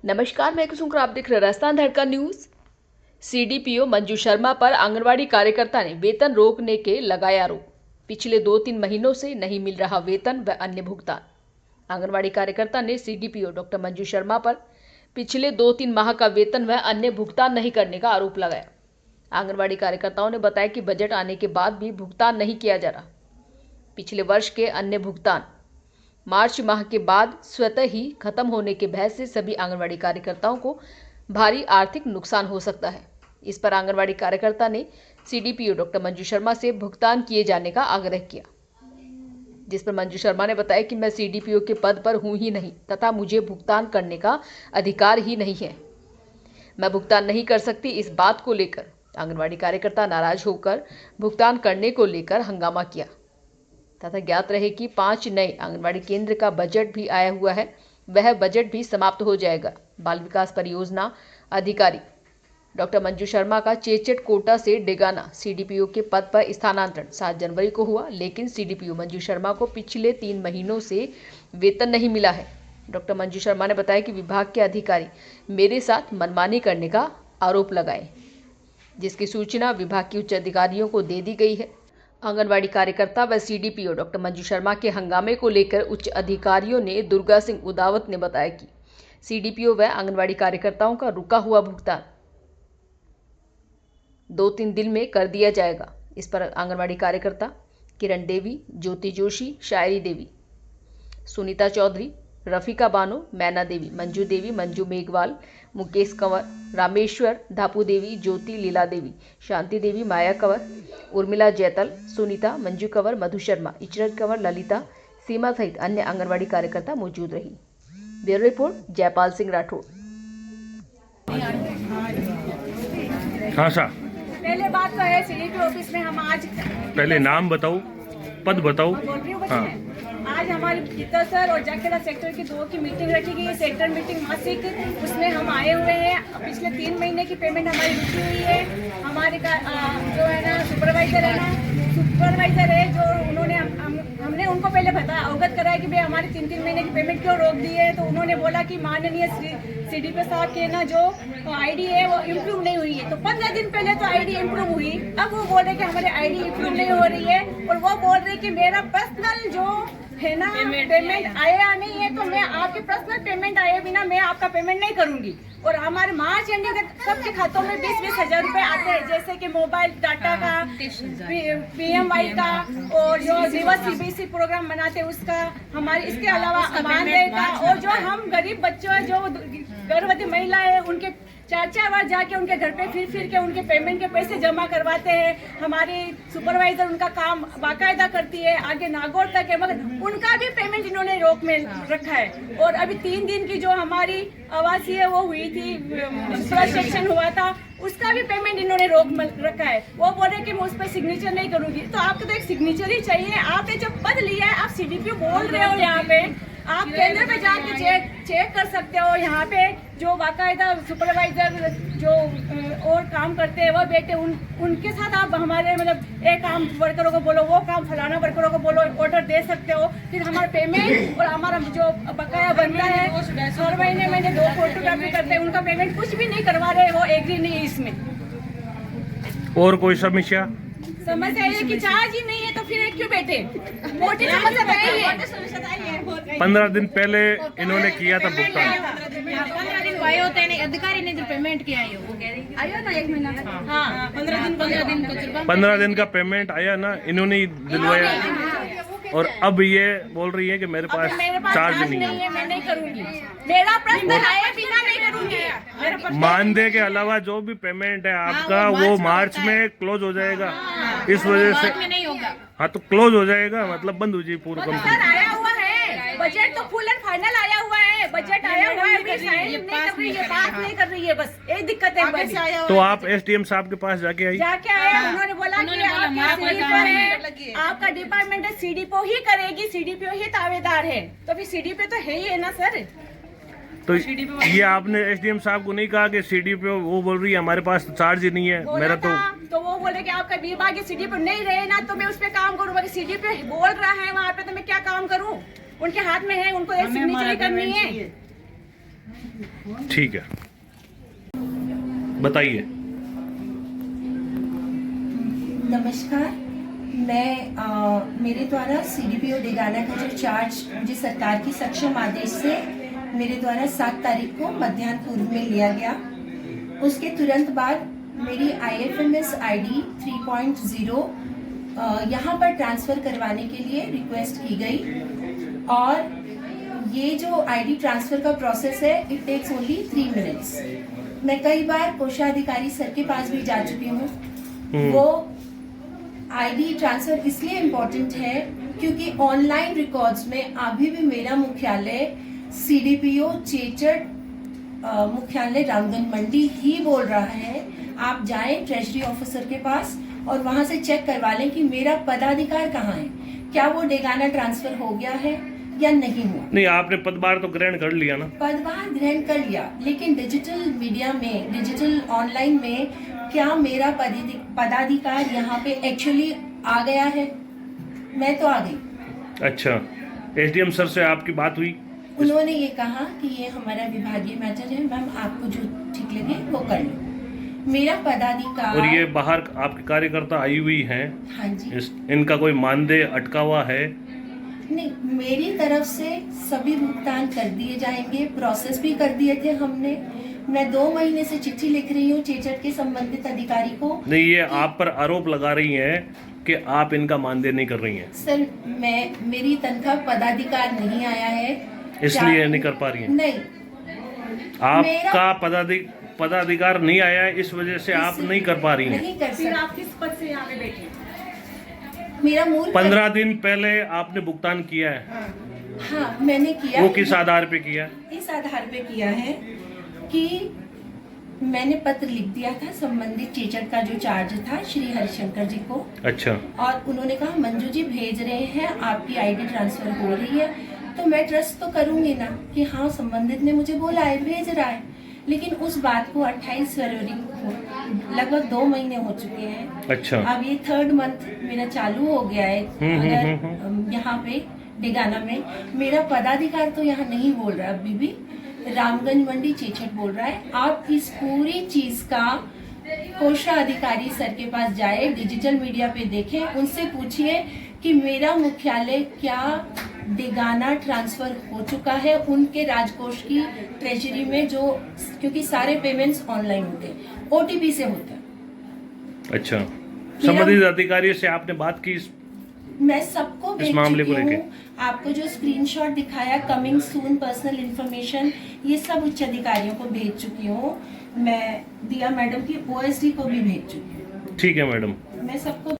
नमस्कार, मैं कुसुम आप देख रहे राजस्थान धड़का न्यूज। सीडीपीओ मंजू शर्मा पर आंगनवाड़ी कार्यकर्ता ने वेतन रोकने के लगाया आरोप। पिछले 2-3 महीनों से नहीं मिल रहा वेतन व अन्य भुगतान। आंगनवाड़ी कार्यकर्ता ने सीडीपीओ डॉक्टर मंजू शर्मा पर पिछले 2-3 माह का वेतन व अन्य भुगतान नहीं करने का आरोप लगाया। आंगनवाड़ी कार्यकर्ताओं ने बताया कि बजट आने के बाद भी भुगतान नहीं किया जा रहा। पिछले वर्ष के अन्य भुगतान मार्च माह के बाद स्वतः ही खत्म होने के भय से सभी आंगनवाड़ी कार्यकर्ताओं को भारी आर्थिक नुकसान हो सकता है। इस पर आंगनवाड़ी कार्यकर्ता ने सीडीपीओ डॉक्टर मंजू शर्मा से भुगतान किए जाने का आग्रह किया, जिस पर मंजू शर्मा ने बताया कि मैं सीडीपीओ के पद पर हूं ही नहीं तथा मुझे भुगतान करने का अधिकार ही नहीं है। मैं भुगतान नहीं कर सकती। इस बात को लेकर आंगनवाड़ी कार्यकर्ता नाराज होकर भुगतान करने को लेकर हंगामा किया तथा ज्ञात रहे कि 5 नए आंगनवाड़ी केंद्र का बजट भी आया हुआ है, वह बजट भी समाप्त हो जाएगा। बाल विकास परियोजना अधिकारी डॉक्टर मंजू शर्मा का चेचट कोटा से डेगाना सीडीपीओ के पद पर स्थानांतरण 7 जनवरी को हुआ, लेकिन सीडीपीओ मंजू शर्मा को पिछले 3 महीनों से वेतन नहीं मिला है। डॉक्टर मंजू शर्मा ने बताया कि विभाग के अधिकारी मेरे साथ मनमानी करने का आरोप लगाए, जिसकी सूचना विभाग के उच्च अधिकारियों को दे दी गई है। आंगनवाड़ी कार्यकर्ता व सीडीपीओ डॉक्टर मंजू शर्मा के हंगामे को लेकर उच्च अधिकारियों ने दुर्गा सिंह उदावत ने बताया कि सीडीपीओ व आंगनवाड़ी कार्यकर्ताओं का रुका हुआ भुगतान 2-3 दिन में कर दिया जाएगा। इस पर आंगनवाड़ी कार्यकर्ता किरण देवी, ज्योति जोशी, शायरी देवी, सुनीता चौधरी, रफीका बानो, मैना देवी, मंजू देवी, मंजू मेघवाल, मुकेश कंवर, रामेश्वर, धापू देवी, ज्योति, लीला देवी, शांति देवी, माया कंवर, उर्मिला जैतल, सुनीता, मंजू कंवर, मधु शर्मा, इचरत कंवर, ललिता, सीमा सहित अन्य आंगनवाड़ी कार्यकर्ता मौजूद रही। Bureau report, Jaipal Singh Rathore. हाँ सा पहले बात तो है सीडीपी ऑफिस में हम आज पहले नाम बताओ, पद बताओ। बोल रही हूँ हाँ। आज हमारे गीता सर और जाकेरा सेक्टर की 2 की मीटिंग रखी गई है, सेक्टर मीटिंग मासिक, उसमें हम आए हुए हैं। पिछले 3 महीने की पेमेंट हमारी रुकी हुई है। हमारे जो है ना सुपरवाइजर है जो उन्होंने हमने उनको पहले बताया, अवगत कराया कि भाई हमारी 3-3 महीने की पेमेंट क्यों रोक दी है। तो उन्होंने बोला कि माननीय सीडीपी साहब के ना जो आईडी है वो इम्प्रूव नहीं हुई है। तो 15 दिन पहले तो आईडी इम्प्रूव हुई, अब वो बोल रहे कि हमारी आईडी इम्प्रूव नहीं हो रही है। और वो बोल रहे कि मेरा पर्सनल जो है ना पेमेंट आया नहीं है, तो मैं आपके पर्सनल पेमेंट आए बिना मैं आपका पेमेंट नहीं करूंगी। और हमारे मार्च एंडिंग सबके खातों में 20-20 हजार रुपए आते हैं, जैसे कि मोबाइल डाटा का, पीएमवाई का, और जो दिवस सीबीएसई प्रोग्राम बनाते हैं उसका, हमारे इसके अलावा मानदेय का, और जो हम गरीब बच्चों जो गर्भवती महिला है उनके 4-4 बार जाके उनके घर पे फिर के उनके पेमेंट के पैसे जमा करवाते हैं। हमारी सुपरवाइजर उनका काम बाकायदा करती है, आगे नागौर तक है, मगर उनका भी पेमेंट इन्होंने रोक में रखा है। और अभी 3 दिन की जो हमारी आवासीय वो हुई थी, सेक्शन हुआ था, उसका भी पेमेंट इन्होंने रोक में रखा है। वो बोल रहे कि मैं उस पर सिग्नेचर नहीं करूंगी। तो आपको तो एक सिग्नेचर ही चाहिए। आपने जब पद लिया है, आप सीडीपी बोल रहे हो, यहाँ पे आप केंद्र पे जाके चेक कर सकते हो। यहाँ पे जो बाकायदा सुपरवाइजर जो और काम करते हैं वो बेटे उनके साथ आप हमारे मतलब एक काम वर्करों को बोलो, वो काम फलाना वर्करों को बोलो, ऑर्डर दे सकते हो। फिर हमारा पेमेंट और हमारा जो बकाया बनता है हर महीने 2 फोटोग्राफी करते हैं, उनका पेमेंट कुछ भी नहीं करवा रहे, वो एग्री नहीं है इसमें। और कोई समस्या है कि चार्ज ही नहीं है, तो फिर क्यों बैठे? मोटी समस्या है। 15 दिन पहले इन्होंने किया था भुगतान। 15 दिन आए होते हैं, अधिकारी ने जो पेमेंट किया है वो कह रही आया ना 1 महीना। हाँ 15 दिन का पेमेंट आया ना, इन्होंने ही दिलवाया। और अब ये बोल रही है कि मेरे पास चार्ज नहीं है, मैं नहीं करूंगी। मेरा प्रश्न आए बिना नहीं करूंगी। मानदेय के अलावा जो भी पेमेंट है आपका वो मार्च में क्लोज हो जाएगा। इस वजह से नहीं होगा। हाँ तो क्लोज हो जाएगा, मतलब बंद हो जाएगी पूरी कंपनी। सर आया हुआ है, बजट तो फुल एंड फाइनल आया हुआ है, बजट आया हुआ है, अभी साइन नहीं कर रही है, पास नहीं कर रही है, बस एक दिक्कत है। तो आप एसडीएम साहब के पास जाके आई? जाके आए, उन्होंने बोला कि आपका डिपार्टमेंट है, सीडीपीओ ही करेगी, सीडीपीओ ही दावेदार है। तो फिर सीडीपीओ तो है ही है ना सर। तो ये आपने एसडीएम साहब को नहीं कहा कि सीडीपीओ, वो बोल रही है हमारे पास चार्ज ही नहीं है मेरा। तो वो बोले कि आपका विभाग सीडीपीओ नहीं रहे ना तो मैं उस पर काम करूँ, सीडीपीओ बोल रहा है वहाँ पे तो मैं क्या काम करूँ? उनके हाथ में है, उनको एक सिग्नेचर करनी है। ठीक है, बताइए। नमस्कार, मैं मेरे द्वारा CDPO डेगाना का जो चार्ज मुझे सरकार की सक्षम आदेश से मेरे द्वारा 7 तारीख को मध्याह्न पूर्व में लिया गया। उसके तुरंत बाद मेरी IFMS ID 3.0 यहाँ पर ट्रांसफ़र करवाने के लिए रिक्वेस्ट की गई और ये जो ID ट्रांसफ़र का प्रोसेस है इट टेक्स ओनली 3 मिनट्स। मैं कई बार कोषाधिकारी सर के पास भी जा चुकी हूँ। वो ID ट्रांसफ़र इसलिए इम्पोर्टेंट है क्योंकि ऑनलाइन रिकॉर्ड्स में अभी भी मेरा मुख्यालय CDPO चेचट मुख्यालय रामगंज मंडी ही बोल रहा है। आप जाएं ट्रेजरी ऑफिसर के पास और वहां से चेक करवा लें कि मेरा पदाधिकार कहाँ है, क्या वो डेगाना ट्रांसफर हो गया है या नहीं हुआ। नहीं, आपने पदभार तो ग्रहण कर लिया ना? पदभार ग्रहण कर लिया, लेकिन डिजिटल मीडिया में, डिजिटल ऑनलाइन में क्या मेरा पदाधिकार यहाँ पे एक्चुअली आ गया है? मैं तो आ गई। अच्छा, SDM सर से आपकी बात हुई? उन्होंने ये कहा कि ये हमारा विभागीय मैटर है, मैम आपको जो ठीक लगे वो कर लो। मेरा पदाधिकार और ये बाहर आपके कार्यकर्ता आई हुई हैं? हाँ जी। इनका कोई मानदेय अटका हुआ है? नहीं, मेरी तरफ से सभी भुगतान कर दिए जाएंगे, प्रोसेस भी कर दिए थे हमने। मैं 2 महीने से चिट्ठी लिख रही हूँ चेचट के संबंधित अधिकारी को। नहीं, ये आप पर आरोप लगा रही हैं कि आप इनका मानदेय नहीं कर रही हैं। सर, मेरी तनख्वाह पदाधिकार नहीं आया है, इसलिए नहीं कर पा रही हैं? नहीं, आपका पदाधिकार नहीं आया है, इस वजह से आप नहीं कर पा रही हैं। नहीं कर फिर सकते। आप किस पद से यहाँ पे बैठे? मेरा मूल 15 दिन पहले आपने भुगतान किया है? हाँ, मैंने किया। वो किस आधार पे किया? इस आधार पे किया है कि मैंने पत्र लिख दिया था संबंधित चेचट का जो चार्ज था श्री हरिशंकर जी को। अच्छा। और उन्होंने कहा मंजू जी भेज रहे हैं, आपकी ID ट्रांसफर हो रही है, तो मैं ट्रस्ट तो करूंगी ना कि हाँ संबंधित ने मुझे बोला है, भेज रहा है। लेकिन उस बात को 28 फरवरी को लगभग 2 महीने हो चुके हैं। अच्छा। अब ये 3rd मंथ मेरा चालू हो गया है। अगर यहाँ पे डेगाना में मेरा पदाधिकार तो यहाँ नहीं बोल रहा, अभी भी रामगंज मंडी चेचट बोल रहा है। आप इस पूरी चीज का कोषाधिकारी सर के पास जाए, डिजिटल मीडिया पे देखें, उनसे पूछिए कि मेरा मुख्यालय क्या डेगाना ट्रांसफर हो चुका है उनके राजकोष की ट्रेजरी में, जो क्योंकि सारे पेमेंट्स ऑनलाइन होते हैं, OTP से होते हैं। अच्छा, संबंधित अधिकारी से आपने बात की? मैं सबको भेज चुकी हूँ। आपको जो स्क्रीनशॉट दिखाया कमिंग सून पर्सनल इंफॉर्मेशन, ये सब उच्च अधिकारियों को भेज चुकी हूँ। मैं दिया मैडम की OSD को भी भेज चुकी हूँ। ठीक है मैडम। मैं सबको